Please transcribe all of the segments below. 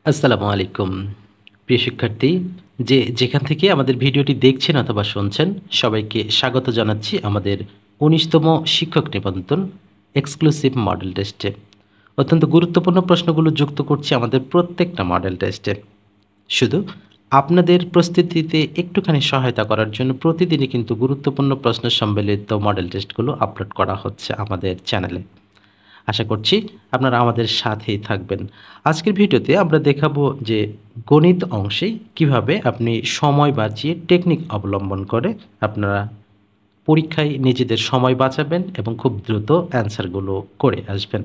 আসসালামু আলাইকুম। প্রিয় শিক্ষার্থী, যেখান থেকে আমাদের ভিডিওটি দেখছেন অথবা শুনছেন, সবাইকে স্বাগত জানাচ্ছি আমাদের ১৯তম শিক্ষক নিবন্ধন এক্সক্লুসিভ মডেল টেস্টে। অত্যন্ত গুরুত্বপূর্ণ প্রশ্নগুলো যুক্ত করছি আমাদের প্রত্যেকটা মডেল টেস্টে। শুধু আপনাদের প্রস্তুতিতে একটুখানি সহায়তা করার জন্য প্রতিদিনই কিন্তু গুরুত্বপূর্ণ প্রশ্ন সম্বলিত মডেল টেস্টগুলো আপলোড করা হচ্ছে আমাদের চ্যানেলে। আশা করছি আপনারা আমাদের সাথেই থাকবেন। আজকের ভিডিওতে আমরা দেখাবো যে গণিত অংশে কিভাবে আপনি সময় বাঁচিয়ে টেকনিক অবলম্বন করে আপনারা পরীক্ষায় নিজেদের সময় বাঁচাবেন এবং খুব দ্রুত অ্যান্সারগুলো করে আসবেন,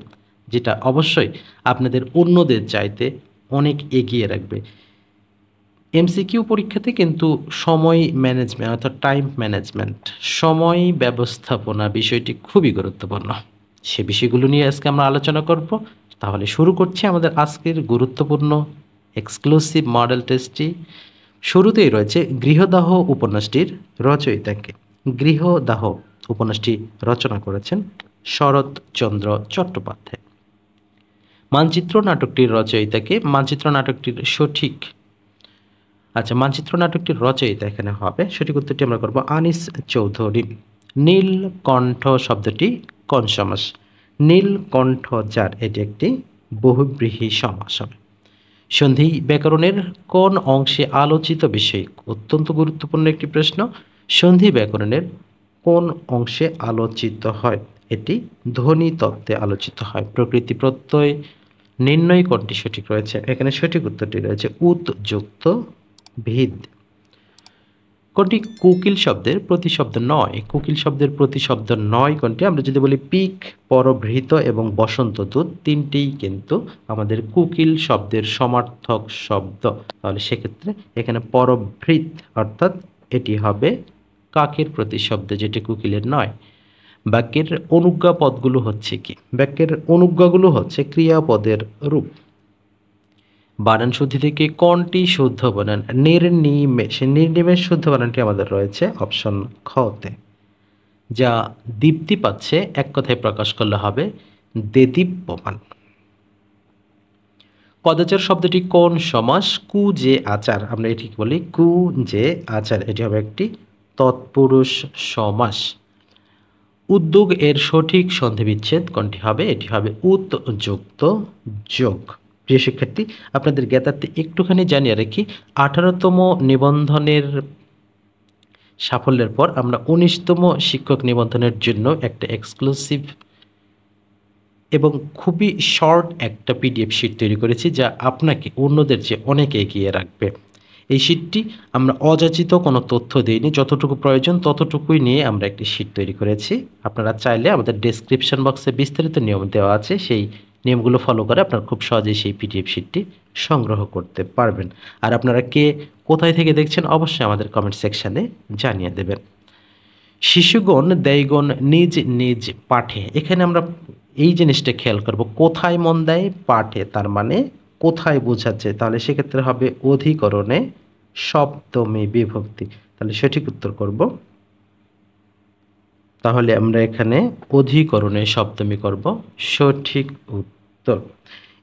যেটা অবশ্যই আপনাদের অন্যদের চাইতে অনেক এগিয়ে রাখবে। এমসিকিউ পরীক্ষাতে কিন্তু সময় ম্যানেজমেন্ট অর্থাৎ টাইম ম্যানেজমেন্ট, সময় ব্যবস্থাপনা বিষয়টি খুবই গুরুত্বপূর্ণ। সে বিষয়গুলো নিয়ে আজকে আমরা আলোচনা করব। তাহলে শুরু করছি আমাদের আজকের গুরুত্বপূর্ণ এক্সক্লুসিভ মডেল টেস্টটি। শুরুতেই রয়েছে গৃহদাহ উপন্যাসটির রচয়িতাকে। গৃহদাহ উপন্যাসটি রচনা করেছেন শরৎচন্দ্র চট্টোপাধ্যায়। মানচিত্র নাটকটির রচয়িতাকে। মানচিত্র নাটকটির মানচিত্র নাটকটির রচয়িতা এখানে হবে, সঠিক উত্তরটি আমরা করব আনিস চৌধুরী। নীলকণ্ঠ শব্দটি কোন সমাস? নীলকণ্ঠ যার, এটি একটি বহুব্রীহি সমাস হবে। সন্ধি ব্যাকরণের কোন অংশে আলোচিত বিষয়? অত্যন্ত গুরুত্বপূর্ণ একটি প্রশ্ন। সন্ধি ব্যাকরণের কোন অংশে আলোচিত হয়? এটি ধ্বনি তত্ত্বে আলোচিত হয়। প্রকৃতি প্রত্যয় নির্ণয় কোনটি সঠিক রয়েছে? এখানে সঠিক উত্তরটি রয়েছে উৎ যুক্ত ভিদ। কোনটি কোকিল শব্দের প্রতিশব্দ নয়? কোকিল শব্দের প্রতিশব্দ নয় কোনটি? আমরা যদি বলি পিক, পরভৃত এবং বসন্ত দূত, তিনটেই কিন্তু আমাদের কোকিল শব্দের সমার্থক শব্দ। তাহলে সেক্ষেত্রে এখানে পরভৃত অর্থাৎ এটি হবে কাকের প্রতিশব্দ, যেটি কোকিলের নয়। বাক্যের অনুজ্ঞা পদগুলো হচ্ছে কি? বাক্যের অনুজ্ঞাগুলো হচ্ছে ক্রিয়াপদের রূপ। বানান শুদ্ধি থেকে কোনটি শুদ্ধ বানান? নির্নিমেষ। নির্নিমেষ শুদ্ধ বানানটি আমাদের রয়েছে অপশন খতে। যা দীপ্তি পাচ্ছে এক কথায় প্রকাশ করলে হবে দেদীপ্যমান। কদাচার শব্দটি কোন সমাস? কু যে আচার, আমরা এটি বলি কু যে আচার, এটি হবে একটি তৎপুরুষ সমাস। উদ্যোগ এর সঠিক সন্ধি বিচ্ছেদ কোনটি হবে? এটি হবে উত যুক্ত যোগ। প্রিয় শিক্ষার্থী, আপনাদের জ্ঞাতার্থে একটুখানি জানিয়ে রাখি, 18তম নিবন্ধনের সাফল্যের পর আমরা 19তম শিক্ষক নিবন্ধনের জন্য একটা এক্সক্লুসিভ এবং খুবই শর্ট একটা পিডিএফ শিট তৈরি করেছি, যা আপনাকে অন্যদের চেয়ে অনেক এগিয়ে রাখবে। এই শিটটি আমরা অযাচিত কোনো তথ্য দিইনি, যতটুকু প্রয়োজন ততটুকুই নিয়ে আমরা একটি শিট তৈরি করেছি। আপনারা চাইলে আমাদের ডেসক্রিপশন বক্সে বিস্তারিত নিয়ম দেওয়া আছে, সেই নিয়মগুলো ফলো করে আপনারা খুব সহজেই সেই পিডিএফ শিটটি সংগ্রহ করতে পারবেন। আর আপনারা কে কোথায় থেকে দেখছেন অবশ্যই আমাদের কমেন্ট সেকশানে জানিয়ে দেবেন। শিশুগণ দেয়গণ নিজ নিজ পাঠে, এখানে আমরা এই জিনিসটা খেয়াল করব, কোথায় মন দেয়? পাঠে, তার মানে কোথায় বোঝাচ্ছে, তাহলে সেক্ষেত্রে হবে অধিকরণে সপ্তমী বিভক্তি। তাহলে সঠিক উত্তর করব, তাহলে আমরা এখানে অধিকরণে সপ্তমী করব সঠিক উত্তর।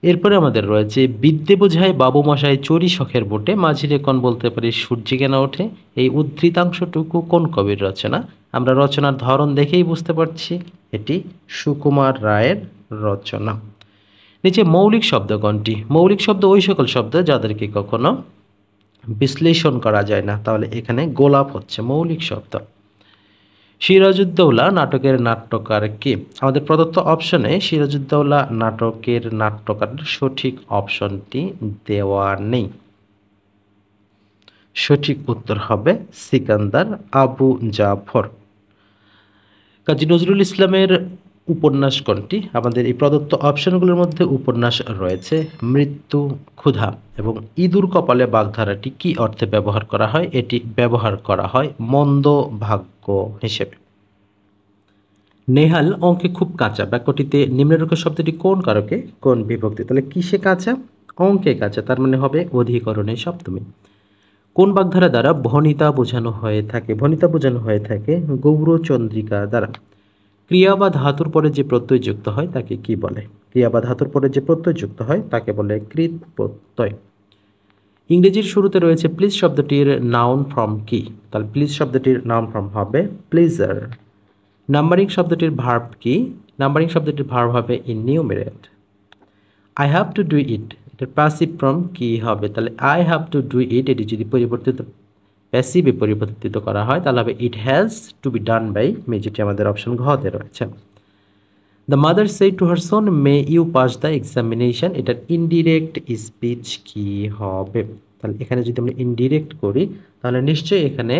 এরপরে আমাদের রয়েছে বিদ্যে বোঝায় বাবু মশাই চড়ি শখের বোটে, মাঝিরে কোন বলতে পারি সূর্যি কেন ওঠে। এই উদ্ধৃতাংশটুকু কোন কবির রচনা? আমরা রচনার ধরন দেখেই বুঝতে পারছি এটি সুকুমার রায়ের রচনা। নিচে মৌলিক শব্দ কোনটি? মৌলিক শব্দ ওই সকল শব্দ যাদেরকে কখনো বিশ্লেষণ করা যায় না, তাহলে এখানে গোলাপ হচ্ছে মৌলিক শব্দ। সিরাজউদ্দৌলা নাটকের নাট্যকার কে? আমাদের প্রদত্ত অপশনে সিরাজউদ্দৌলা নাটকের নাট্যকার সঠিক অপশনটি দেওয়া নেই। সঠিক উত্তর হবে সিকান্দার আবু জাফর। কাজী নজরুল ইসলামের উপন্যাস কোনটি? আমাদের এই প্রদত্ত অপশনগুলোর মধ্যে উপন্যাস রয়েছে মৃত্যু, ক্ষুধা এবং ইঁদুর কপালে বাগধারাটি কি অর্থে ব্যবহার করা হয়? এটি ব্যবহার করা হয় মন্দ ভাগ্য হিসেবে। নেহাল অঙ্কে খুব কাঁচা, বাক্যটিতে নিম্নরেখা শব্দটি কোন কারকে কোন বিভক্তি? তাহলে কিসে কাঁচা? অঙ্কে কাঁচা, তার মানে হবে অধিকরণে সপ্তমী। কোন বাগধারা দ্বারা ভনিতা বোঝানো হয়ে থাকে? ভনিতা বোঝানো হয়ে থাকে গৌরচন্দ্রিকা দ্বারা। ক্রিয়া বা ধাতুর পরে যে প্রত্যয় যুক্ত হয় তাকে কি বলে? ক্রিয়া বা ধাতুর পরে যে প্রত্যয় যুক্ত হয় তাকে বলে কৃৎ প্রত্যয়। ইংরেজির শুরুতে রয়েছে প্লিজ শব্দটির নাউন ফর্ম কি? তাহলে প্লিজ শব্দটির নাউন ফর্ম হবে প্লিজার। নাম্বারিং শব্দটির ভার্ব কি? নাম্বারিং শব্দটির ভার্ব হবে enumerate. I have to do it, এটার প্যাসিভ ফর্ম কি হবে? তাহলে I have to do it, এটি যদি প্যাসিভে পরিবর্তিত করা হয় তাহলে হবে it has to be done by me, যেটি আমাদের অপশন ঘতে রয়েছে। The mother say to her son may you pass the examination, এটার ইনডিরেক্ট স্পিচ কি হবে? তাহলে এখানে যদি আমরা ইনডিরেক্ট করি তাহলে নিশ্চয়ই এখানে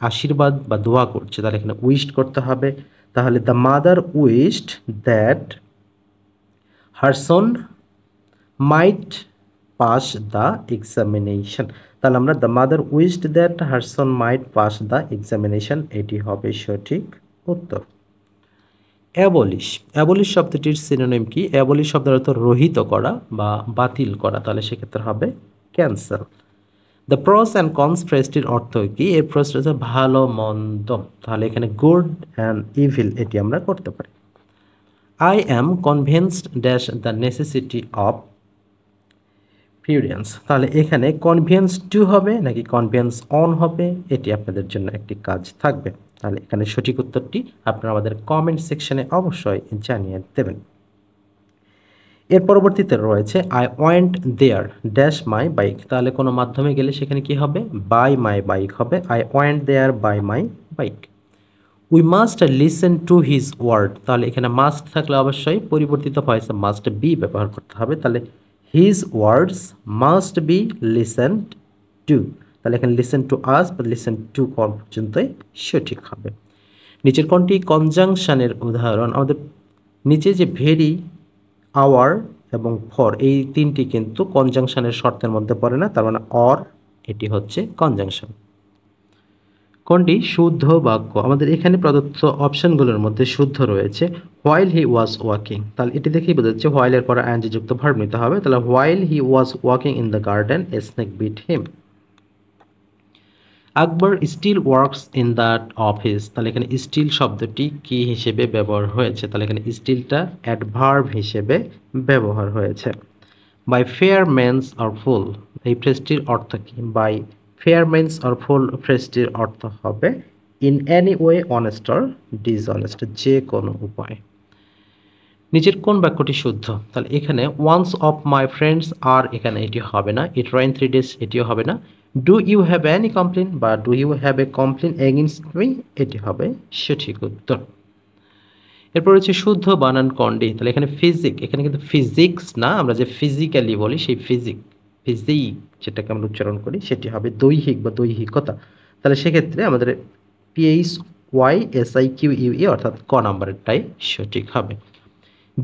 আশীর্বাদ বা দোয়া করছে, তাহলে এখানে উইশড করতে হবে। তাহলে the mother wished that her son might pass the examination. তাহলে আমরা the mother wished that her son might pass the examination, এটি হবে সঠিক উত্তর। অ্যাবলিশ, অ্যাবলিশ শব্দটির সিনোনিম কি? অ্যাবলিশ শব্দের অর্থ রহিত করা বা বাতিল করা, তাহলে সেক্ষেত্রে হবে cancel. The pros and cons ফ্রেজটির অর্থ কি? এর প্রশ্ন হচ্ছে ভালো মন্দ, তাহলে এখানে গুড অ্যান্ড ইভিল এটি আমরা করতে পারি। I am convinced dash the necessity of prudence, তাহলে এখানে কনভিন্স টু হবে নাকি কনভিন্স অন হবে, এটি আপনাদের জন্য একটি কাজ থাকবে। তাহলে এখানে সঠিক উত্তরটি আপনারা আমাদের কমেন্ট সেকশনে অবশ্যই জানিয়ে দেবেন। এর পরবর্তীতে রয়েছে I went there dash my bike, তাহলে কোনো মাধ্যমে গেলে সেখানে কি হবে? বাই মাই বাইক হবে। I went there by my bike. We must listen to his word, তাহলে এখানে মাস্ট থাকলে অবশ্যই পরিবর্তিত ভয়েসে মাস্ট বি ব্যবহার করতে হবে। তাহলে his words must be listened two, তাহলে এখানে লিসেন টু আস বা লিসেন টু পর্যন্তই সঠিক হবে। নিচের কোনটি কনজাংশনের উদাহরণ? আমাদের নিচে যে ভেরি, আওয়ার এবং ফর এই তিনটি কিন্তু কনজাংশনের শর্তের মধ্যে পড়ে না, তার মানে অর এটি হচ্ছে কনজাংশন। কোনটি শুদ্ধ বাক্য? আমাদের এখানে প্রদত্ত অপশনগুলোর মধ্যে শুদ্ধ রয়েছে হোয়াইল হি ওয়াজ ওয়াকিং, তাহলে এটি দেখেই বোঝা যাচ্ছে হোয়াইলের পরে আইএনজি যুক্ত ভার্ব নিতে হবে। তাহলে while he was walking in the garden a snake bit him. Akbar still works in that office, তাহলে এখানে স্টিল শব্দটি কি হিসেবে ব্যবহার হয়েছে? তাহলে এখানে স্টিলটা অ্যাডভার্ব হিসেবে ব্যবহার হয়েছে। বাই ফেয়ার মেন্স আর ফুল, এই ফ্রেজটির অর্থ কি? বাই ফেয়ার মেন্স আর ফুল ফ্রেজটির অর্থ হবে in any way honest or dishonest, যে কোনো উপায়। নিচের কোন বাক্যটি শুদ্ধ? তাহলে এখানে ওয়ান্স অফ মাই ফ্রেন্ডস আর, এখানে এটি হবে না। ইট রেইন 3 days এটিও হবে না। Do you have any complain বা do you have a complain against me, এটি হবে সঠিক উত্তর। এরপর হচ্ছে শুদ্ধ বানান কোনটি? তাহলে এখানে ফিজিক, এখানে কিন্তু ফিজিক্স না, আমরা যে ফিজিক্যালি বলি সেই ফিজিক যেটাকে আমরা উচ্চারণ করি সেটি হবে দৈহিক বা দৈহিকতা। তাহলে সেক্ষেত্রে আমাদের PHYSIQUE অর্থাৎ ক নাম্বারেরটাই সঠিক হবে।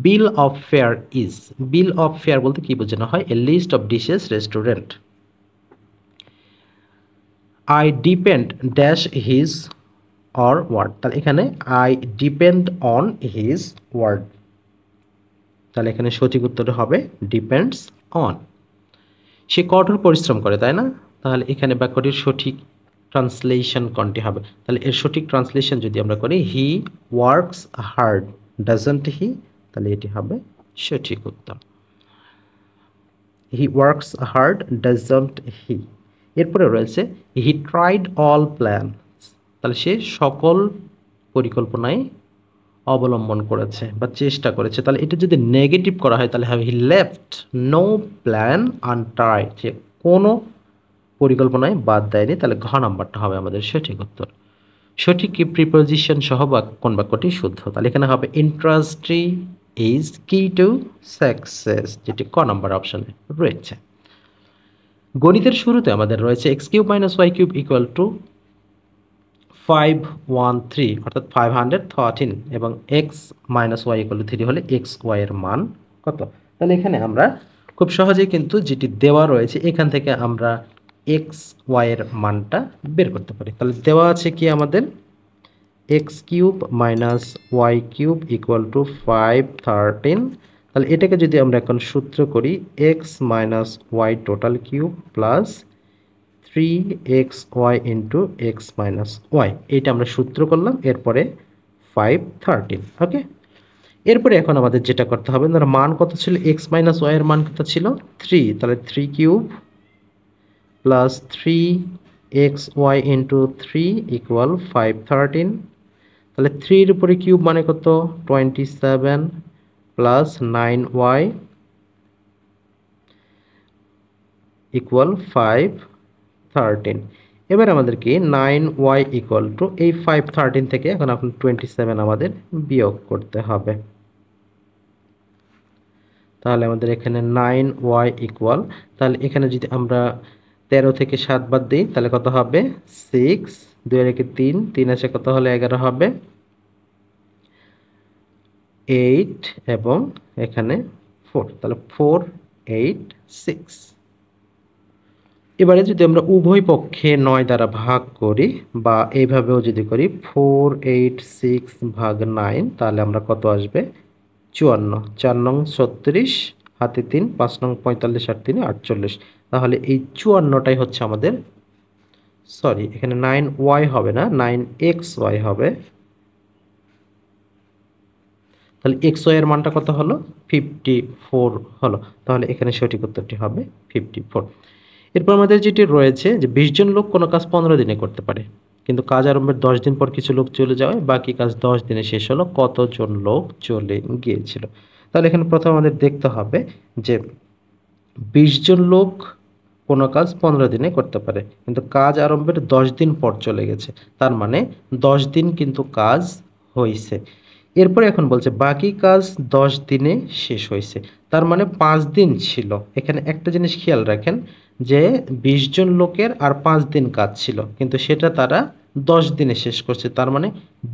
Bill of fare is, bill of fare বলতে কি বোঝানো হয়? A list of dishes restaurant. I depend dash his or word, তাহলে এখানে I depend on his word, তাহলে এখানে সঠিক উত্তর হবে ডিপেন্ডস অন। সে কঠোর পরিশ্রম করে, তাই না? তাহলে এখানে বাক্যটির সঠিক ট্রান্সলেশন কোনটি হবে? তাহলে এর সঠিক ট্রান্সলেশন যদি আমরা করি হি ওয়ার্কস হার্ড ডাজন্ট হি, তাহলে এটি হবে সঠিক উত্তর। হি ওয়ার্কস হার্ড ডাজন্ট হি। এরপরে রয়েছে হি ট্রাইড অল প্ল্যান, তাহলে সে সকল পরিকল্পনায় অবলম্বন করেছে বা চেষ্টা করেছে। তাহলে এটা যদি নেগেটিভ করা হয় তাহলে হবে he left no plan untried, সে কোনো পরিকল্পনায় বাদ দেয়নি, তাহলে ঘ নাম্বারটা হবে আমাদের সঠিক উত্তর। সঠিক কি প্রিপোজিশন সহ বা কোন বাক্যটি শুদ্ধ? তাহলে এখানে হবে ইন্ডাস্ট্রি ইজ কি টু সাকসেস, যেটি ক নাম্বার অপশনে রয়েছে। গণিতের শুরুতে আমাদের রয়েছে x³ - y³ = 513 অর্থাৎ 513 এবং x - y = 3 হলে xy এর মান কত? তাহলে এখানে আমরা খুব সহজেই কিন্তু যেটি দেওয়া রয়েছে এখান থেকে আমরা xy এর মানটা বের করতে পারি। তাহলে দেওয়া আছে কি আমাদের x³ - y³ = 513, তাহলে এটাকে যদি আমরা এখন সূত্র করি x - y total cube plus 3xy into x - y, এইটা আমরা সূত্র করলাম, এরপরে 513। ওকে, এরপরে এখন আমাদের যেটা করতে হবে, ধরো মান কত ছিল, এক্স মাইনাস ওয়াই এর মান কত ছিল 3, তাহলে 3 cube plus 3xy into 3 equal 513, তাহলে 3 এর উপরে কিউব মানে কত 27 প্লাস 9y ইকুয়াল 513। এবার আমাদেরকে 9y ইকুয়াল টু এই 513 থেকে এখন আপনি 27 আমাদের বিয়োগ করতে হবে। তাহলে আমাদের এখানে 9y ইকুয়াল, তাহলে এখানে যদি আমরা 13 থেকে 7 বাদ দিই তাহলে কত হবে 6, 2 এর 3, 3 আছে কত হলে 11 হবে 8 এবং এখানে 4, তাহলে 4 8 6। এবারে যদি আমরা উভয় পক্ষে 9 দ্বারা ভাগ করি বা এইভাবেও যদি করি 4 8 6 ভাগ 9, তাহলে আমরা কত আসবে 54, 4 নং 36, হাতে 3, 5 নং 45, আর 3 48, তাহলে এই 54টাই হচ্ছে আমাদের, সরি এখানে 9y হবে না 9xy হবে, তাহলে xy এর মানটা কত হলো 54 হলো, তাহলে এখানে সঠিক উত্তরটি হবে 54। এরপর আমাদের যেটি রয়েছে যে 20 জন লোক কোনো কাজ 15 দিনে করতে পারে, কিন্তু কাজ আরম্ভের 10 দিন পর কিছু লোক চলে যাওয়ায় বাকি কাজ 10 দিনে শেষ হলো, কতজন লোক চলে গিয়েছিল। তাহলে এখানে প্রথমে আমাদের দেখতে হবে যে 20 জন লোক কোনো কাজ 15 দিনে করতে পারে, কিন্তু কাজ আরম্ভের 10 দিন পর চলে গেছে, তার মানে 10 দিন কিন্তু কাজ হয়েছে। এরপরে এখন বলছে বাকি কাজ 10 দিনে শেষ হয়েছে, তার মানে 5 দিন ছিল। এখানে একটা জিনিস খেয়াল রাখেন যে 20 জন লোকের আর 5 দিন কাজ ছিল, কিন্তু সেটা তারা 10 দিনে শেষ করছে, তার মানে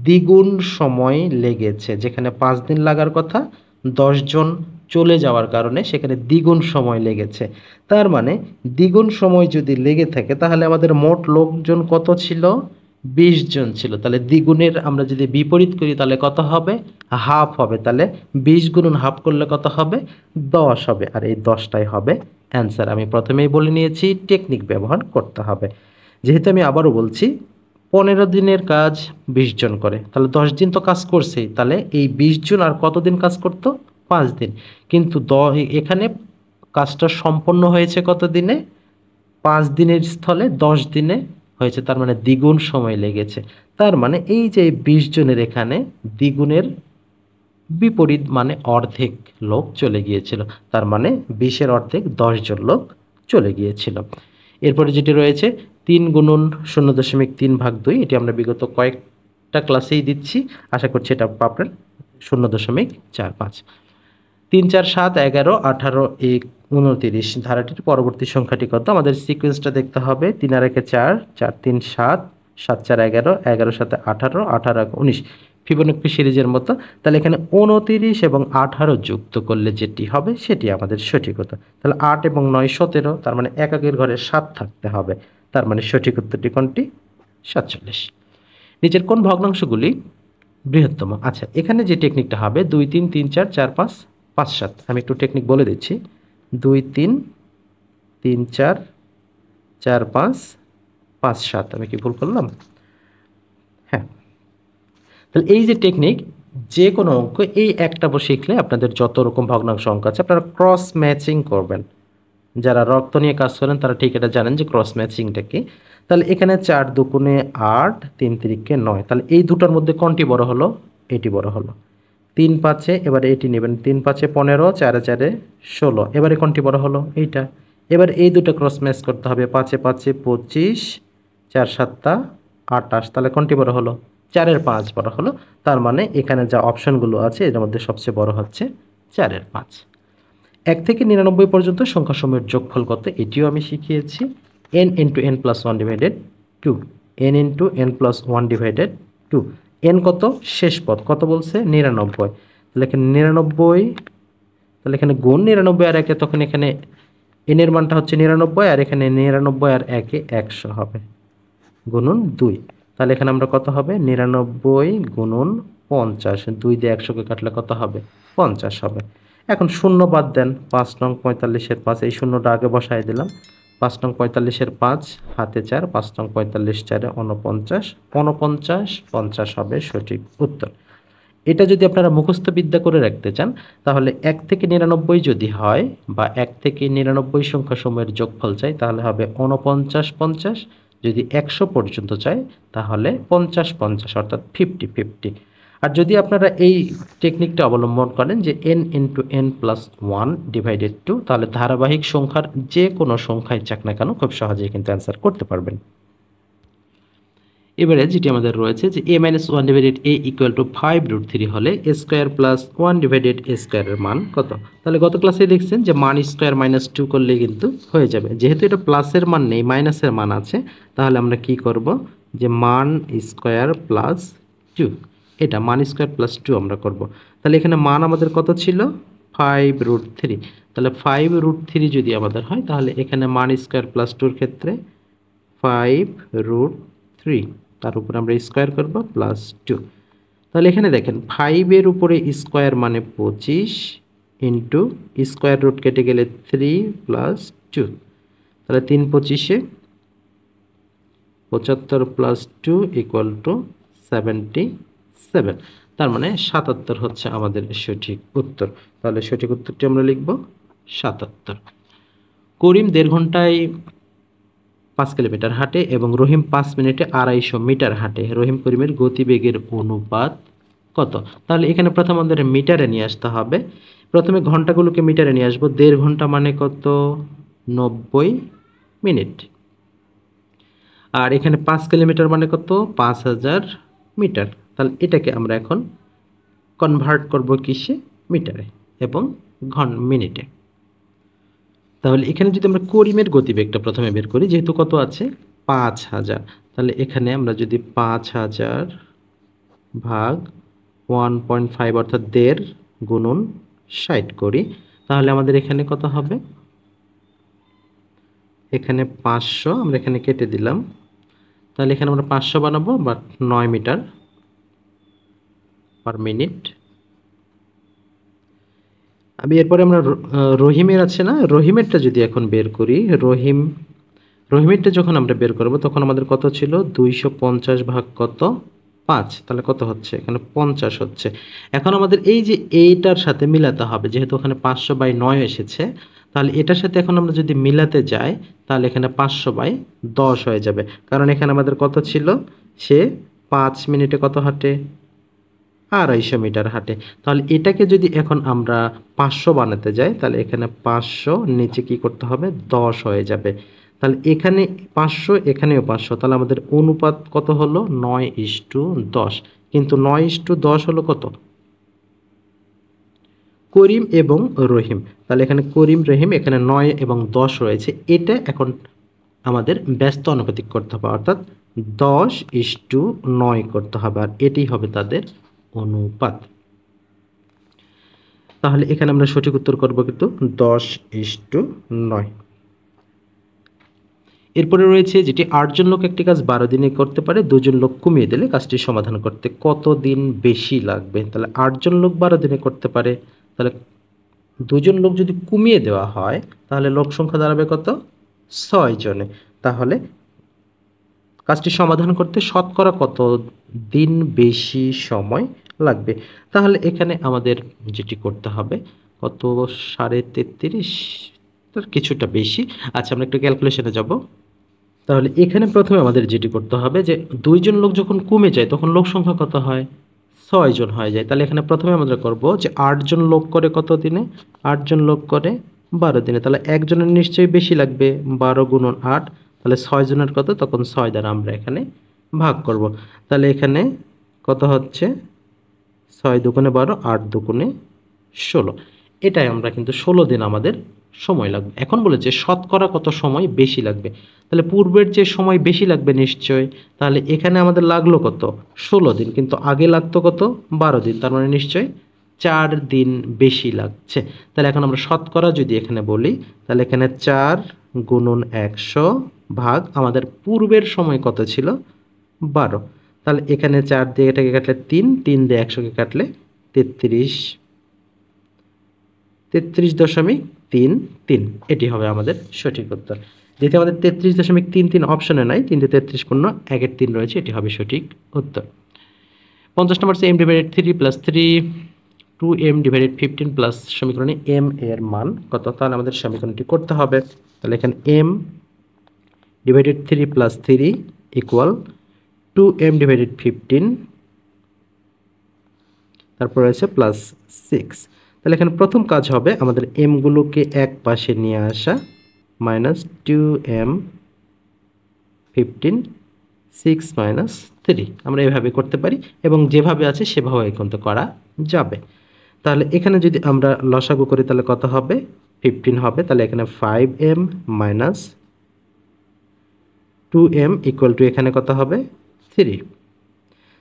দ্বিগুণ সময় লেগেছে। যেখানে 5 দিন লাগার কথা 10 জন চলে যাওয়ার কারণে সেখানে দ্বিগুণ সময় লেগেছে। তার মানে দ্বিগুণ সময় যদি লেগে থাকে তাহলে আমাদের মোট লোকজন কত ছিল 20 জন ছিল, তাহলে দ্বিগুণের আমরা যদি বিপরীত করি তাহলে কত হবে হাফ হবে, তাহলে 20 গুণন হাফ করলে কত হবে 10 হবে, আর এই 10টাই হবে অ্যান্সার। আমি প্রথমেই বলে নিয়েছি টেকনিক ব্যবহার করতে হবে। যেহেতু আমি আবারও বলছি 15 দিনের কাজ 20 জন করে, তাহলে 10 দিন তো কাজ করছেই, তাহলে এই 20 জন আর কতদিন কাজ করতো 5 দিন, কিন্তু এখানে কাজটা সম্পন্ন হয়েছে কত দিনে 5 দিনের স্থলে 10 দিনে হয়েছে, তার মানে দ্বিগুণ সময় লেগেছে। তার মানে এই যে 20 জনের এখানে দ্বিগুণের বিপরীত মানে অর্ধেক লোক চলে গিয়েছিল, তার মানে 20-এর অর্ধেক 10 জন লোক চলে গিয়েছিল। এরপরে যেটি রয়েছে 3 গুণন 0.3 ভাগ 2, এটি আমরা বিগত কয়েকটা ক্লাসেই দিচ্ছি, আশা করছি এটা পাবেন 0.45। 3 4 7 11 18 1 29 ধারাটির পরবর্তী সংখ্যাটি কত, আমাদের সিকোয়েন্সটা দেখতে হবে। 3 আর 1 4, 4 3 7, 7 4 11, 11 7 18, 18 19 ফিবোনাক্সি সিরিজের মতো। তাহলে এখানে 29 এবং 18 যুক্ত করলে যেটি হবে সেটি আমাদের সঠিক উত্তর। তাহলে 8 এবং 9 17, তার মানে এককের ঘরে 7 থাকতে হবে, তার মানে সঠিক উত্তরটি কোনটি 47। নিচের কোন ভগ্নাংশগুলি বৃহত্তম? আচ্ছা, এখানে যে টেকনিকটা হবে 2 3 3 4 4 5 5 7, আমি একটু টেকনিক বলে দিচ্ছি। 2 3 3 4 4 5 5 7, আমি কি ভুল করলাম? হ্যাঁ, তাহলে এই যে টেকনিক, যে কোনো অঙ্ক এই একটা শিখলে আপনাদের যত রকম ভগ্নাংশ অঙ্ক আছে আপনারা ক্রস ম্যাচিং করবেন। যারা রক্ত নিয়ে কাজ করেন তারা ঠিক এটা জানেন যে ক্রস ম্যাচিংটা কি। তাহলে এখানে 4 দুগুণে 8, 3 তিরিকে 9, তাহলে এই দুটোর মধ্যে কোনটি বড় হলো? এটি বড় হলো। 3 5-এ এবারে এটি নেবেন, 3 5-এ 15, 4 4-এ 16, এবারে কোনটি বড় হলো? এইটা। এবার এই দুটো ক্রস ম্যাচ করতে হবে, 5-এ 5-এ 25, 4 7-টা 28, তাহলে কোনটি বড় হলো? 4-এর 5 বড় হলো। তার মানে এখানে যা অপশনগুলো আছে এর মধ্যে সবচেয়ে বড় হচ্ছে 4-এর 5। 1 থেকে 99 পর্যন্ত সংখ্যাসমূহের যোগফল কত? এটিও আমি শিখিয়েছি। n × n + 1 / 2, n × n + 1 / 2, n কত? শেষ পদ কত বলছে? 99, তাহলে এখানে 99, তাহলে এখানে গুণ 99 আর 1-এ, তখন এখানে n এর মানটা হচ্ছে 99, আর এখানে 99 আর 1-এ 100 হবে, গুণন 2, তাহলে এখানে আমরা কত হবে 99 গুণন 50, 2 দিয়ে 100-কে কাটলে কত হবে 50 হবে। এখন শূন্য বাদ দেন, 5 নং 45-এর 5, এই শূন্যটা আগে বসাই দিলাম। 5 নং 45-এর 5, হাতে 4, 5 নং 45 4-এ 49, 49 50 হবে সঠিক উত্তর। এটা যদি আপনারা মুখস্থ বিদ্যা করে রাখতে চান তাহলে 1 থেকে 99 যদি হয় বা 1 থেকে 99 সংখ্যা সময়ের যোগফল চাই তাহলে হবে 49 50, যদি 100 পর্যন্ত চাই তাহলে 50 50 অর্থাৎ 50 50। আর যদি আপনারা এই টেকনিকটা অবলম্বন করেন যে n into n plus 1 divided 2, তাহলে ধারাবাহিক সংখ্যার যে কোনো সংখ্যায় চাক না কেন খুব সহজেই কিন্তু অ্যান্সার করতে পারবেন। এবারে যেটি আমাদের রয়েছে যে a minus 1 divided a equal to 5√3 হলে a square plus 1 divided a স্কোয়ারের মান কত? তাহলে গত ক্লাসে দেখছেন যে মান স্কোয়ার মাইনাস 2 করলে কিন্তু হয়ে যাবে। যেহেতু এটা প্লাসের মান নেই, মাইনাসের মান আছে, তাহলে আমরা কি করব যে মান স্কোয়ার প্লাস 2, এটা মান স্কোয়ার প্লাস 2 আমরা করব। তাহলে এখানে মান আমাদের কত ছিল? 5√3। তাহলে 5√3 যদি আমাদের হয় তাহলে এখানে মান স্কোয়ার প্লাস 2 ক্ষেত্রে 5√3, তার উপরে আমরা স্কোয়ার করব প্লাস 2। তাহলে এখানে দেখেন 5-এর উপরে স্কোয়ার মানে 25 ইন্টু স্কোয়ার রুট কেটে গেলে 3 প্লাস 2, তাহলে 3 25-এ 75 প্লাস 2 ইকুয়াল টু 77, তার মানে 77 হচ্ছে আমাদের সঠিক উত্তর। তাহলে সঠিক উত্তরটি আমরা লিখব 77। করিম 1.5 ঘন্টায় 5 কিলোমিটার হাঁটে এবং রহিম 5 মিনিটে 250 মিটার হাঁটে। রহিম করিমের গতিবেগের অনুপাত কত? তাহলে এখানে প্রথম আমাদের মিটারে নিয়ে আসতে হবে। প্রথমে ঘন্টাগুলোকে মিটারে নিয়ে আসবো। 1.5 ঘন্টা মানে কত? 90 মিনিট। আর এখানে 5 কিলোমিটার মানে কত? 5000 মিটার। তাহলে এটাকে আমরা এখন কনভার্ট করব কিসে? মিটারে এবং মিনিটে। তাহলে এখানে যদি আমরা করিমের গতিবেগটা প্রথমে বের করি, যেহেতু কত আছে? 5000, তাহলে এখানে আমরা যদি 5000 ভাগ 1.5 অর্থাৎ 1.5 গুণন 60 করি তাহলে আমাদের এখানে কত হবে? এখানে 500 আমরা এখানে কেটে দিলাম, তাহলে এখানে আমরা 500 বানাবো বা 9 মিটার পার মিনিট। আমি এরপরে আমরা রহিমের আছে না, রহিমেরটা যদি এখন বের করি, রহিমেরটা যখন আমরা বের করব তখন আমাদের কত ছিল? 250 ভাগ কত? 5, তাহলে কত হচ্ছে? এখানে 50 হচ্ছে। এখন আমাদের এই যে এইটার সাথে মিলাতে হবে, যেহেতু ওখানে 500/9 এসেছে, তাহলে এটার সাথে এখন আমরা যদি মিলাতে যাই তাহলে এখানে 500/10 হয়ে যাবে। কারণ এখানে আমাদের কত ছিল? সে 5 মিনিটে কত হাঁটে? 250 মিটার হাঁটে। তাহলে এটাকে যদি এখন আমরা 500 বানাতে যাই তাহলে এখানে 500 নিচে কি করতে হবে? 10 হয়ে যাবে। তাহলে এখানে 500, এখানেও 500, তাহলে আমাদের অনুপাত কত হলো? 9:10। কিন্তু 9:10 হলো কত? করিম এবং রহিম। তাহলে এখানে করিম রহিম, এখানে 9 এবং 10 রয়েছে। এটা এখন আমাদের ব্যস্ত অনুপাতিক করতে হবে, অর্থাৎ 10:9 করতে হবে, আর এটাই হবে তাদের অনুপাত। তাহলে এখানে আমরা সঠিক উত্তর করব কিন্তু 10:9। এরপরে রয়েছে যেটি 8 জন লোক একটি কাজ 12 দিনে করতে পারে, 2 জন লোক কমিয়ে দিলে কাজটি সমাধান করতে কত দিন বেশি লাগবে? তাহলে 8 জন লোক 12 দিনে করতে পারে, তাহলে 2 জন লোক যদি কমিয়ে দেওয়া হয় তাহলে লোক সংখ্যা দাঁড়াবে কত? 6 জনে। তাহলে কাজটি সমাধান করতে শতকরা কত দিন বেশি সময় লাগবে? তাহলে এখানে আমাদের যেটি করতে হবে কত? 33.5, তার কিছুটা বেশি। আচ্ছা, আমরা একটু ক্যালকুলেশনে যাব। তাহলে এখানে প্রথমে আমাদের যেটি করতে হবে যে 2 জন লোক যখন কমে যায় তখন লোক সংখ্যা কত হয়? 6 জন হয়ে যায়। তাহলে এখানে প্রথমে আমরা করব যে 8 জন লোক করে কত দিনে? 8 জন লোক করে 12 দিনে। তাহলে একজনের নিশ্চয়ই বেশি লাগবে, 12 গুণন 8, তাহলে 6 জনের কত? তখন 6 দ্বারা আমরা এখানে ভাগ করব। তাহলে এখানে কত হচ্ছে? 6 দুগুণে 12, 8 দুগুণে 16। এটাই আমরা কিন্তু 16 দিন আমাদের সময় লাগবে। এখন বলেছে শতকরা কত সময় বেশি লাগবে। তাহলে পূর্বের যে সময় বেশি লাগবে নিশ্চয়, তাহলে এখানে আমাদের লাগলো কত? 16 দিন, কিন্তু আগে লাগতো কত? 12 দিন, তার মানে নিশ্চয় 4 দিন বেশি লাগছে। তাহলে এখন আমরা শতকরা যদি এখানে বলি তাহলে এখানে 4 গুণন 100 ভাগ আমাদের পূর্বের সময় কত ছিল? 12। তাহলে এখানে 4 দিয়ে এটাকে কাটলে 3, 3 দিয়ে 100কে কাটলে 33.33, এটি হবে আমাদের সঠিক উত্তর। যেহেতু আমাদের 33.33 অপশনে নাই, 3 × 33 = 1 রয়েছে, এটি হবে সঠিক উত্তর। 50 নম্বর হচ্ছে m divided 3 plus 3 2m divided 15 plus সমীকরণে m এর মান কত, তাহলে আমাদের সমীকরণটি করতে হবে। তাহলে এখানে m divided 3 plus 3 equal 2m divided 15, তারপর আছে প্লাস 6। তাহলে এখানে প্রথম কাজ হবে আমাদের m গুলোকে এক পাশে নিয়ে আসা, মাইনাস 2m 15 6 মাইনাস 3, আমরা এভাবে করতে পারি এবং যেভাবে আছে সেভাবে কিন্তু করা যাবে। তাহলে এখানে যদি আমরা লসাগু করি তাহলে কত হবে, 15 হবে। তাহলে এখানে 5m minus 2m equal to এখানে কত হবে 3।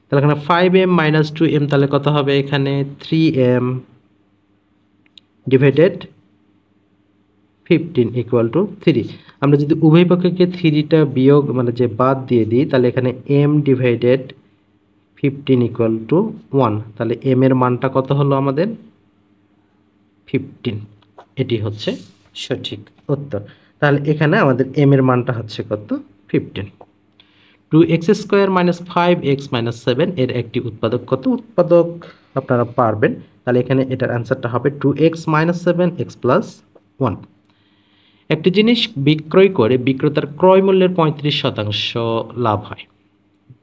তাহলে এখানে 5m মাইনাস 2m তাহলে কত হবে এখানে 3m ডিভাইডেড 15 ইকুয়াল টু 3। আমরা যদি উভয় পক্ষকে 3টা বিয়োগ মানে যে বাদ দিয়ে দিই তাহলে এখানে m ডিভাইডেড 15 ইকুয়াল টু 1। তাহলে m এর মানটা কত হলো আমাদের 15, এটি হচ্ছে সঠিক উত্তর। তাহলে এখানে আমাদের m এর মানটা হচ্ছে কত 15। 2x square minus 5x minus 7 এর একটি উৎপাদক কত, উৎপাদক আপনারা পারবেন। তাহলে এখানে এটার অ্যান্সারটা হবে 2x মাইনাস 7x প্লাস 1। একটি জিনিস বিক্রয় করে বিক্রেতার ক্রয় মূল্যের 35% লাভ হয়।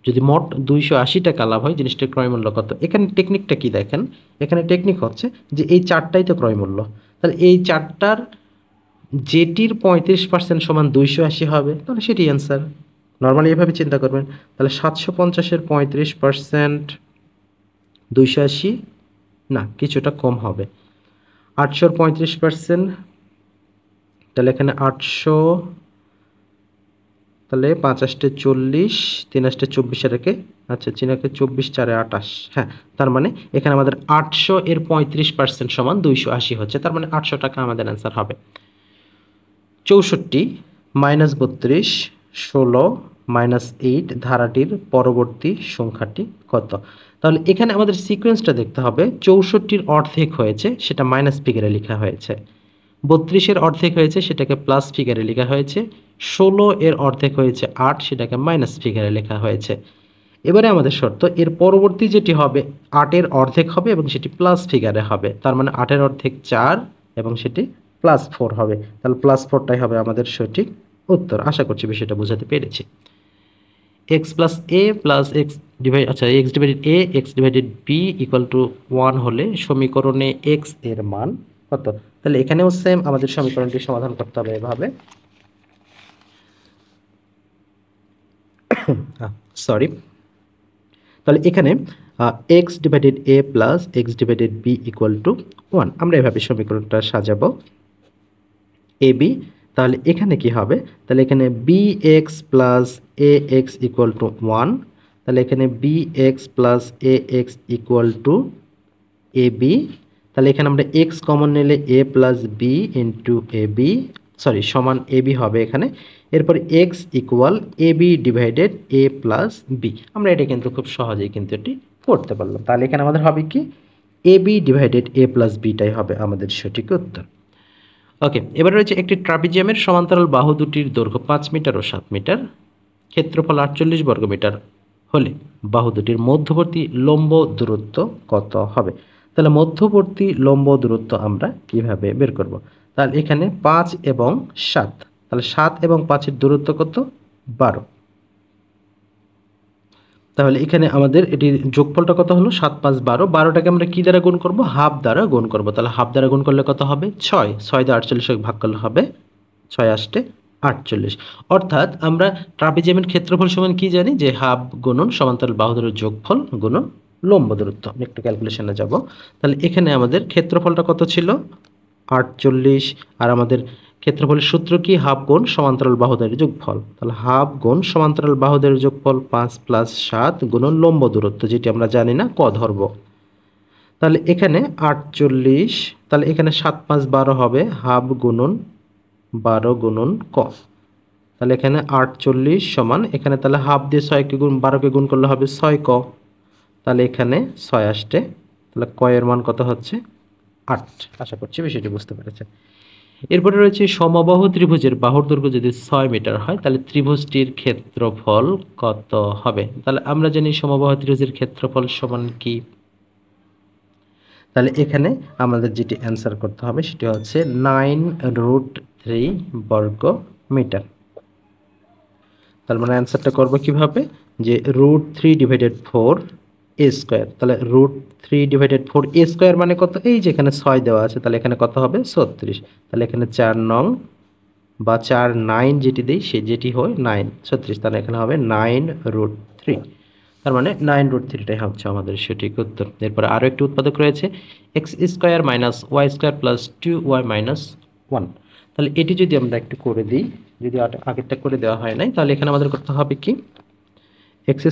যদি মোট 280 টাকা লাভ হয়, জিনিসটার ক্রয় মূল্য কত? এখানে টেকনিকটা কি দেখেন, এখানে টেকনিক হচ্ছে যে এই চারটাই তো ক্রয় মূল্য, তাহলে এই চারটার যেটির 35% সমান 280 হবে, তাহলে সেটি অ্যান্সার। নর্মালি এভাবে চিন্তা করবেন। তাহলে 750-এর 35% 280 না, কিছুটা কম হবে। 800-র 35%, তাহলে এখানে 800, তাহলে 5 40, 3 24 রেখে, আচ্ছা 3 24, 4 28, হ্যাঁ, তার মানে এখানে আমাদের 800 এর 35% সমান 280 হচ্ছে, তার মানে 800 টাকা আমাদের অ্যান্সার হবে। 64 মাইনাস 32 16 মাইনাস 8 ধারাটির পরবর্তী সংখ্যাটি কত? তাহলে এখানে আমাদের সিকোয়েন্সটা দেখতে হবে। 64-র অর্ধেক হয়েছে, সেটা মাইনাস ফিগারে লেখা হয়েছে। 32-এর অর্ধেক হয়েছে, সেটাকে প্লাস ফিগারে লেখা হয়েছে। 16-এর অর্ধেক হয়েছে 8, সেটাকে মাইনাস ফিগারে লেখা হয়েছে। এবারে আমাদের শর্ত, এর পরবর্তী যেটি হবে 8-এর অর্ধেক হবে এবং সেটি প্লাস ফিগারে হবে, তার মানে 8-এর অর্ধেক 4 এবং সেটি প্লাস 4 হবে। তাহলে প্লাস 4টাই হবে আমাদের সঠিক উত্তর। আশা করছি বিষয়টা বোঝাতে পেরেছি। x plus a plus x divide, আচ্ছা x divided a x divided b equal to 1 হলে সমীকরণে x এর মান কত? তাহলে এখানেও সেম আমাদের সমীকরণটি সমাধান করতে হবে এভাবে, সরি। তাহলে এখানে x divided a plus x divided b equal to 1, আমরা এভাবে সমীকরণটা সাজাবো ab। তাহলে এখানে কি হবে, তাহলে এখানে bx plus ax equal to 1, তাহলে এখানে bx plus ax equal to ab। তাহলে এখানে আমরা x কমন নিলে a plus b into ab, sorry সমান ab হবে এখানে। এরপর x equal ab divided a plus b, আমরা এটা কিন্তু খুব সহজেই কিন্তু এটি করতে পারলাম। তাহলে এখানে আমাদের হবে কি ab ডিভাইডেড a প্লাস bটাই হবে আমাদের সঠিক উত্তর। ওকে, এবার রয়েছে একটি ট্রাপিজিয়ামের সমান্তরাল বাহু দুটির দৈর্ঘ্য 5 মিটার ও 7 মিটার, ক্ষেত্রফল 48 বর্গমিটার হলে বাহু দুটির মধ্যবর্তী লম্ব দূরত্ব কত হবে? তাহলে মধ্যবর্তী লম্ব দূরত্ব আমরা কিভাবে বের করব? তাহলে এখানে 5 এবং 7, তাহলে 7 এবং 5-এর দূরত্ব কত? 12। তাহলে এখানে আমাদের এটির যোগফলটা কত হলো? 7 5 12। 12টাকে আমরা কি দ্বারা গুণ করব? হাফ দ্বারা গুণ করব। তাহলে হাফ দ্বারা গুণ করলে কত হবে? 6। 6 দিয়ে 48 ভাগ করলে হবে 6 8 48। অর্থাৎ আমরা ট্রাপিজিয়ামের ক্ষেত্রফল সমান কি জানি, যে হাফ গুণন সমান্তরাল বাহুদের যোগফল গুণন লম্ব দূরত্ব। আমি একটু ক্যালকুলেশনে যাব। তাহলে এখানে আমাদের ক্ষেত্রফলটা কত ছিল? 48, আর আমাদের ক্ষেত্রফলের সূত্র কি? হাফ গুণ সমান্তরাল বাহুদের যোগফল। তাহলে হাফ গুণ সমান্তরাল বাহুদের যোগফল 5 প্লাস 7 গুণন লম্ব দূরত্ব, যেটি আমরা জানি না, ক ধরব। তাহলে এখানে 48, তাহলে এখানে 7 5 12 হবে, হাফ গুণন 12 গুণন ক। তাহলে এখানে 48 সমান, এখানে তাহলে হাফ দিয়ে 6কে গুণ 12কে গুণ করলে হবে 6 ক। তাহলে এখানে 6 আসতে, তাহলে ক এর মান কত হচ্ছে? 8। আশা করছি বিষয়টি বুঝতে পেরেছেন। এরপরে রয়েছে সমবাহু ত্রিভুজের বাহুর দৈর্ঘ্য যদি 6 মিটার হয় তাহলে ত্রিভুজটির ক্ষেত্রফল কত হবে? তাহলে আমরা জানি সমবাহু ত্রিভুজের ক্ষেত্রফল সমান কি? তাহলে এখানে আমাদের যেটি অ্যান্সার করতে হবে সেটি হচ্ছে 9√3 বর্গ মিটার। তাহলে আমরা অ্যান্সারটা করব কিভাবে? যে √3/4 a স্কয়ার। তাহলে √3/4 a স্কয়ার মানে কত? এই যে এখানে 6 দেওয়া আছে, তাহলে এখানে কত হবে? 36। তাহলে এখানে 4 নং বা 4 9 যেটি দেই সে যেটি হয় 9 36, তাহলে এখানে হবে 9√3। তার মানে 9√3টাই হচ্ছে আমাদের সঠিক উত্তর। এরপরে আরও একটি উৎপাদক রয়েছে x² - y² + 2y - 1। তাহলে এটি যদি আমরা একটু করে দিই, যদি আগেরটা করে দেওয়া হয় নাই, তাহলে এখানে আমাদের করতে হবে কি? x² -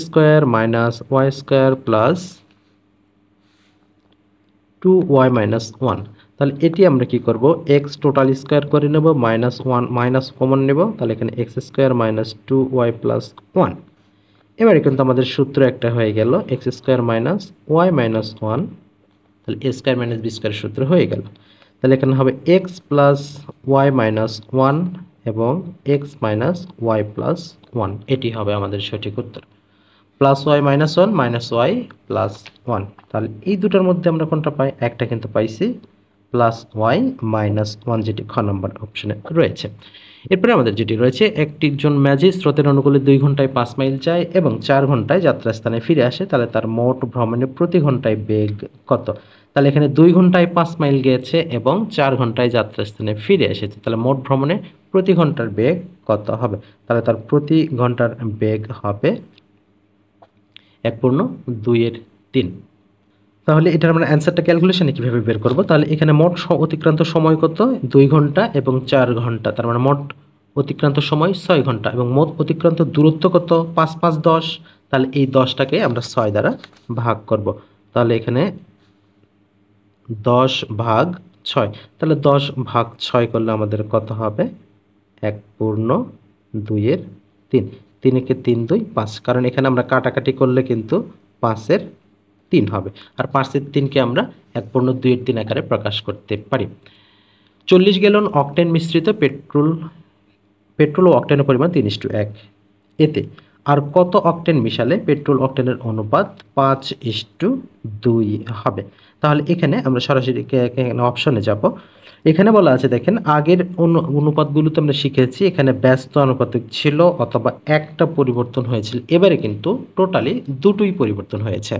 y² + 2y - 1। তাহলে এটি আমরা কি করব? x টোটাল স্কয়ার করে নেব, -1 মাইনাস কমন নেব, তাহলে এখানে x² - 2y + 1। এবারে কিন্তু আমাদের সূত্র একটা হয়ে গেল x² - y - 1, তাহলে a² - b² সূত্র হয়ে গেল। তাহলে এখানে হবে x + y - 1 এবং x - y + 1, এটি হবে আমাদের সঠিক উত্তর। +y - 1 -y + 1, তাহলে এই দুটোর মধ্যে আমরা কোনটা পাই? একটা কিন্তু পাইছি +y - 1, যেটি খ নম্বর অপশনে রয়েছে। এরপরে আমাদের যেটি রয়েছে, একজন ম্যাজিক স্রোতের অনুকূলে 2 ঘন্টায় 5 মাইল যায় এবং 4 ঘন্টায় যাত্রাস্থানে ফিরে আসে, তাহলে তার মোট ভ্রমণে প্রতি ঘন্টায় বেগ কত? তাহলে এখানে 2 ঘন্টায় 5 মাইল গিয়েছে এবং 4 ঘন্টায় যাত্রাস্থানে ফিরে এসেছে, তাহলে মোট ভ্রমণে প্রতি ঘন্টার বেগ কত হবে? তাহলে তার প্রতি ঘন্টার বেগ হবে 1/2/3। তাহলে এটার আমরা অ্যান্সারটা ক্যালকুলেশনে কিভাবে বের করব? তাহলে এখানে মোট অতিক্রান্ত সময় কত? 2 ঘন্টা এবং 4 ঘন্টা, তার মানে মোট অতিক্রান্ত সময় 6 ঘন্টা এবং মোট অতিক্রান্ত দূরত্ব কত? 5 5 10। তাহলে এই 10টাকে আমরা 6 দ্বারা ভাগ করব। তাহলে এখানে 10/6, তাহলে 10/6 করলে আমাদের কত হবে? 1/2/3। 3 একে 3 2 5, কারণ এখানে আমরা কাটাকাটি করলে কিন্তু 5 এর 3 হবে, আর 5 এর 3কে আমরা 1/2/3 আকারে প্রকাশ করতে পারি। 40 গ্যালন অকটেন মিশ্রিত পেট্রোল ও অকটেনের পরিমাণ 3:1। এতে আর কত অকটেন মিশালে পেট্রোল অকটেনের অনুপাত 5:2 হবে? তাহলে এখানে আমরা সরাসরি এখানে অপশনে যাব। এখানে বলা আছে, দেখেন আগের অনুপাতগুলোতে আমরা শিখেছি এখানে ব্যস্ত আনুপাতিক ছিল অথবা একটা পরিবর্তন হয়েছিল, এবারে কিন্তু টোটালি দুটোই পরিবর্তন হয়েছে।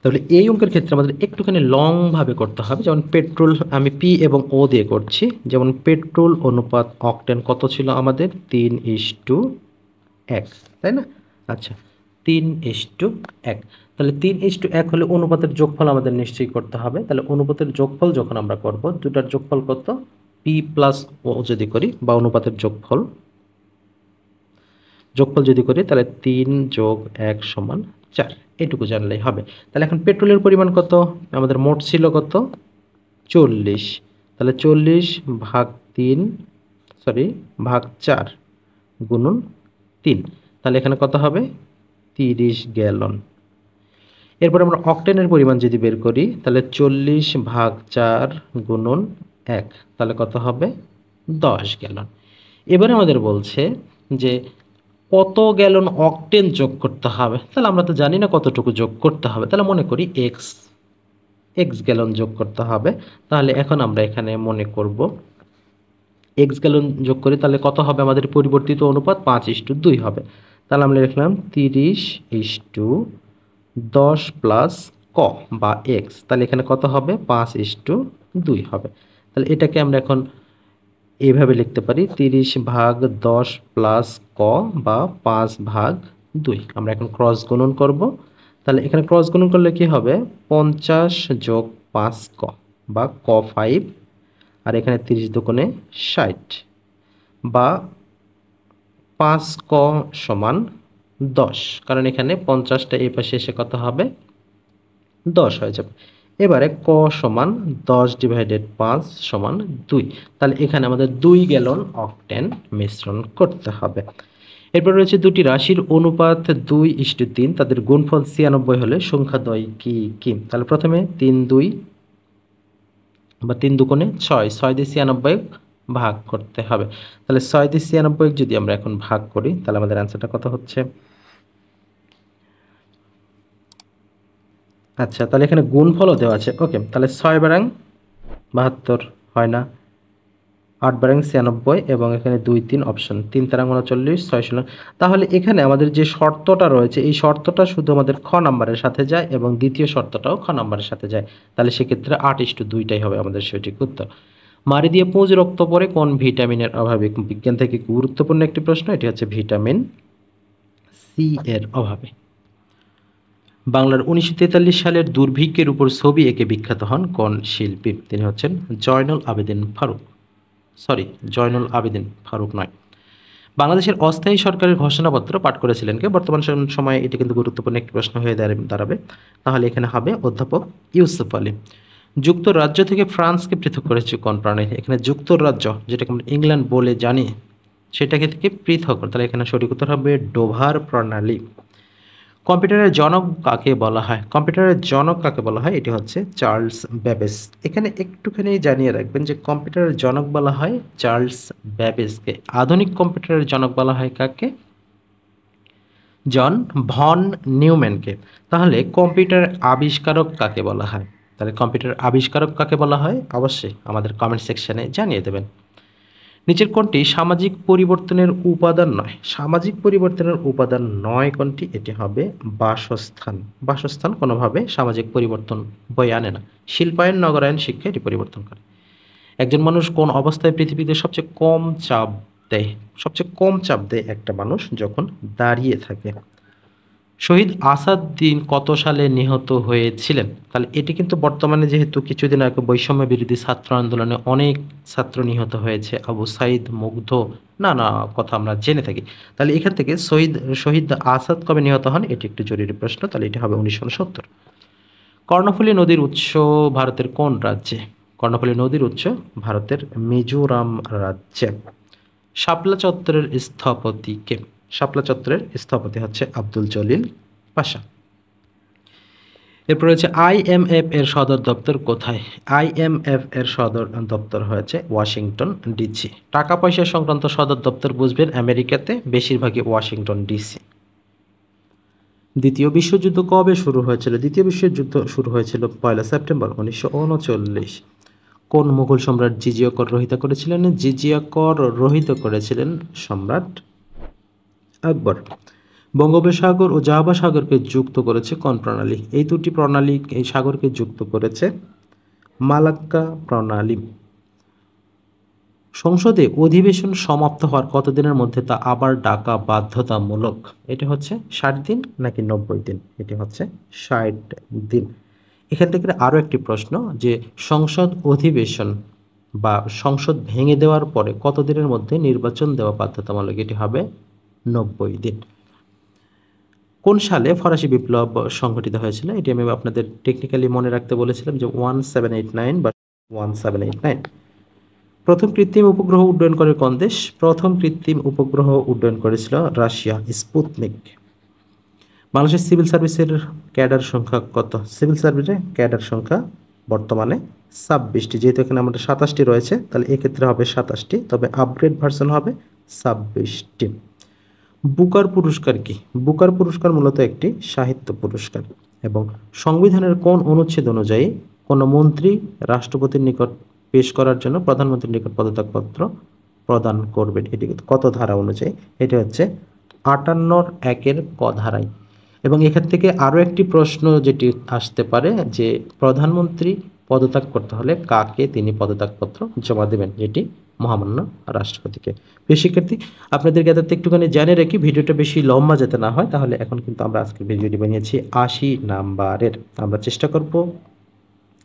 তাহলে এই অঙ্কের ক্ষেত্রে আমাদের একটুখানি লংভাবে করতে হবে। যেমন পেট্রোল, আমি পি এবং ও দিয়ে করছি। যেমন পেট্রোল অনুপাত অকটেন কত ছিল আমাদের? 3:1, তাই না? আচ্ছা, 3:1। তাহলে 3:1 হলে অনুপাতের যোগফল আমাদের নিশ্চয়ই করতে হবে। তাহলে অনুপাতের যোগফল যখন আমরা করব, দুটার যোগফল কত? পি প্লাস ও যদি করি, বা অনুপাতের যোগফল যদি করি, তাহলে 3 + 1 = 4, এটুকু জানলেই হবে। তাহলে এখন পেট্রোলের পরিমাণ কত? আমাদের মোট ছিল কত? 40। তাহলে 40/3 ভাগ 4 গুণন 3, তাহলে এখানে কত হবে? 30 গ্যালন। এরপর আমরা অকটেনের পরিমাণ যদি বের করি, তাহলে 40/4 গুণন 1, তাহলে কত হবে? 10 গ্যালন। এবারে আমাদের বলছে যে কত গ্যালন অকটেন যোগ করতে হবে? তাহলে আমরা তো জানি না কতটুকু যোগ করতে হবে, তাহলে মনে করি x গ্যালন যোগ করতে হবে। তাহলে এখন আমরা এখানে মনে করব x গ্যালন যোগ করি, তাহলে কত হবে? আমাদের পরিবর্তিত অনুপাত 5:2 হবে। তাহলে আমরা লিখলাম 30:10 প্লাস ক বা x, তাহলে এখানে কত হবে? 5:2 হবে। তাহলে এটাকে আমরা এখন এইভাবে লিখতে পারি 30/10 প্লাস ক বা 5/2। আমরা এখন ক্রস গুণন করব। তাহলে এখানে ক্রস গুণন করলে কি হবে? 50 + 5 ক বা ক 5, আর এখানে 30 দুগুণে 60 বা 5 ক = 10, কারণ এখানে 50টা এই পাশে এসে কত হবে? 10 হয়ে যাবে। এবারে ক = 10/5 = 2, তাহলে এখানে আমাদের 2 গ্যালন অকটেন মিশ্রণ করতে হবে। এরপর রয়েছে দুটি রাশির অনুপাত 2:3, তাদের গুণফল 96 হলে সংখ্যাদ্বয় কি কি? তাহলে প্রথমে 3 2 বা 3 দুগুণে 6, 6 দিয়ে 96 ভাগ করতে হবে। তাহলে 6 দিয়ে 96 যদি আমরা এখন ভাগ করি তাহলে আমাদের অ্যান্সারটা কত হচ্ছে? আচ্ছা, তাহলে এখানে গুণফলও দেওয়া আছে। ওকে, তাহলে 6 বারাং 72 হয় না, 8 বারাং 96 এবং এখানে 2 3 অপশন, 3 তারাং 39, 6 ষোলো। তাহলে এখানে আমাদের যে শর্তটা রয়েছে এই শর্তটা শুধু আমাদের খ নাম্বারের সাথে যায় এবং দ্বিতীয় শর্তটাও খ নাম্বারের সাথে যায়। তাহলে সেক্ষেত্রে 8:2টাই হবে আমাদের সঠিক উত্তর। মারি দিয়ে পুঁজ রক্ত পড়ে কোন ভিটামিনের অভাবে? বিজ্ঞান থেকে গুরুত্বপূর্ণ একটি প্রশ্ন, এটি হচ্ছে ভিটামিন সি এর অভাবে। বাংলার 1943 সালের দুর্ভিক্ষের উপর ছবি এঁকে বিখ্যাত হন কোন শিল্পী? তিনি হচ্ছেন জয়নুল আবেদিন ফারুক। সরি, জয়নুল আবেদিন ফারুক নয়। বাংলাদেশের অস্থায়ী সরকারের ঘোষণাপত্র পাঠ করেছিলেন কে? বর্তমান সময়ে এটি কিন্তু গুরুত্বপূর্ণ একটি প্রশ্ন হয়ে দাঁড়াবে। তাহলে এখানে হবে অধ্যাপক ইউসুফ আলী। যুক্তরাজ্য থেকে ফ্রান্সকে পৃথক করেছে কোন প্রণালী? এখানে যুক্তরাজ্য, যেটাকে আমরা ইংল্যান্ড বলে জানি, সেটাকে থেকে পৃথক। তাহলে এখানে সঠিক উত্তর হবে ডোভার প্রণালী। কম্পিউটারের জনক কাকে বলা হয়? কম্পিউটারের জনক কাকে বলা হয়? এটি হচ্ছে চার্লস ব্যাবেজ। এখানে একটুখানি জানিয়ে রাখবেন যে কম্পিউটারের জনক বলা হয় চার্লস ব্যাবেজকে। আধুনিক কম্পিউটারের জনক বলা হয় কাকে? জন ভন নিউম্যানকে। তাহলে কম্পিউটার আবিষ্কারক কাকে বলা হয়? তাহলে কম্পিউটার আবিষ্কারক কাকে বলা হয় অবশ্যই আমাদের কমেন্ট সেকশনে জানিয়ে দেবেন। নিচের কোনটি সামাজিক পরিবর্তনের উপাদান নয়? সামাজিক পরিবর্তনের উপাদান নয় কোনটি? এটি হবে বাসস্থান। বাসস্থান কোনোভাবে সামাজিক পরিবর্তন বয়ে আনে না। শিল্পায়ন, নগরায়ন, শিক্ষা এটি পরিবর্তন করে। একজন মানুষ কোন অবস্থায় পৃথিবীতে সবচেয়ে কম চাপ দেয়? সবচেয়ে কম চাপ দেয় একটা মানুষ যখন দাঁড়িয়ে থাকে। শহীদ আসাদউদ্দিন কত সালে নিহত হয়েছিলেন? তাহলে এটি কিন্তু বর্তমানে যেহেতু কিছুদিন আগে বৈষম্য বিরোধী ছাত্র আন্দোলনে অনেক ছাত্র নিহত হয়েছে, আবু সাইদ, মুগ্ধ, নানা কথা আমরা জেনে থাকি। তাহলে এখান থেকে শহীদ আসাদ কবে নিহত হন? এটি একটি জরুরি প্রশ্ন। তাহলে এটি হবে 1970। কর্ণফুলী নদীর উৎস ভারতের কোন রাজ্যে? কর্ণফুলী নদীর উৎস ভারতের মিজোরাম রাজ্যে। শাপলা চত্বরের স্থপতি কে? শাপলা চত্বরের স্থপতি হচ্ছে আব্দুল জলিল পাশা। এরপর হচ্ছে IMF এর সদর দপ্তর কোথায়? IMF এর সদর দপ্তর হয়েছে ওয়াশিংটন ডিসি। টাকা পয়সা সংক্রান্ত সদর দপ্তর বুঝবেন আমেরিকাতে, বেশিরভাগই ওয়াশিংটন ডিসি। দ্বিতীয় বিশ্বযুদ্ধ কবে শুরু হয়েছিল? দ্বিতীয় বিশ্বযুদ্ধ শুরু হয়েছিল 1 সেপ্টেম্বর 1939। কোন মুঘল সম্রাট জিজিয়া কর রহিত করেছিলেন? জিজিয়া কর রহিত করেছিলেন সম্রাট আকবর। বঙ্গোপসাগর ও জাভা সাগরকে যুক্ত করেছে কোন প্রণালী? এই দুটি প্রণালী, এই সাগরকে যুক্ত করেছে মালাক্কা প্রণালী। সংসদে অধিবেশন সমাপ্ত হওয়ার কতদিনের মধ্যে তা আবার ডাকা বাধ্যতামূলক? এটি হচ্ছে 60 দিন নাকি 90 দিন? এটি হচ্ছে 60 দিন। এখান থেকে আরও একটি প্রশ্ন, যে সংসদ অধিবেশন বা সংসদ ভেঙে দেওয়ার পরে কতদিনের মধ্যে নির্বাচন দেওয়া বাধ্যতামূলক? এটি হবে 90 দিন। কোন সালে ফরাসি বিপ্লব সংঘটিত হয়েছিল? এটি আমি আপনাদের টেকনিক্যালি মনে রাখতে বলেছিলাম যে 1789 বা 1789। প্রথম কৃত্রিম উপগ্রহ উড্ডয়ন করে কোন দেশ? প্রথম কৃত্রিম উপগ্রহ উড্ডয়ন করেছিল রাশিয়া, স্পুতনিক। বাংলাদেশের সিভিল সার্ভিসের ক্যাডার সংখ্যা কত? সিভিল সার্ভিসের ক্যাডার সংখ্যা বর্তমানে 26টি। যেহেতু এখানে আমাদের 27টি রয়েছে, তাহলে এক্ষেত্রে হবে 27টি, তবে আপগ্রেড ভার্সন হবে 26টি। বুকার পুরস্কার কি? বুকার পুরস্কার মূলত একটি সাহিত্য পুরস্কার এবং সংবিধানের কোন অনুচ্ছেদ অনুযায়ী কোনো মন্ত্রী রাষ্ট্রপতির নিকট পেশ করার জন্য প্রধানমন্ত্রীর নিকট পদত্যাগপত্র প্রদান করবেন? এটি কত ধারা অনুযায়ী? এটি হচ্ছে 58(1) ক ধারায়। এবং এখান থেকে আরও একটি প্রশ্ন যেটি আসতে পারে, যে প্রধানমন্ত্রী পদত্যাগ করতে হলে কাকে তিনি পদত্যাগপত্র জমা দেবেন? যেটি মহামান্য রাষ্ট্রপতিকে। প্রিয় শিক্ষার্থী, আপনাদেরকে এত একটুখানি জানিয়ে রাখি, ভিডিওটা বেশি লম্বা যাতে না হয়। তাহলে এখন কিন্তু আমরা আজকের ভিডিওটি বানিয়েছি 80 নাম্বারের। আমরা চেষ্টা করব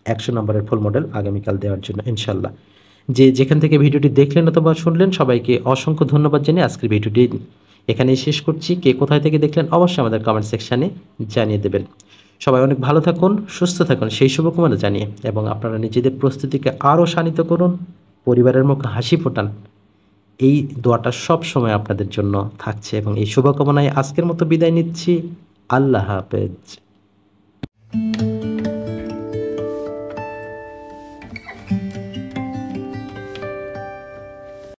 100 নম্বরের ফুল মডেল আগামীকাল দেওয়ার জন্য ইনশাল্লাহ। যে যেখান থেকে ভিডিওটি দেখলেন অথবা শুনলেন সবাইকে অসংখ্য ধন্যবাদ জানিয়ে আজকের ভিডিওটি এখানেই শেষ করছি। কে কোথায় থেকে দেখলেন অবশ্যই আমাদের কমেন্ট সেকশানে জানিয়ে দেবেন। সবাই অনেক ভালো থাকুন, সুস্থ থাকুন সেই শুভকামনা জানিয়ে, এবং আপনারা নিজেদের প্রস্তুতিকে আরও শানিত করুন, পরিবারের মুখে হাসি ফোটান, এই দোয়াটা সব সময় আপনাদের জন্য থাকছে। এবং এই শুভকামনায় আজকের মতো বিদায় নিচ্ছি। আল্লাহ হাফেজ।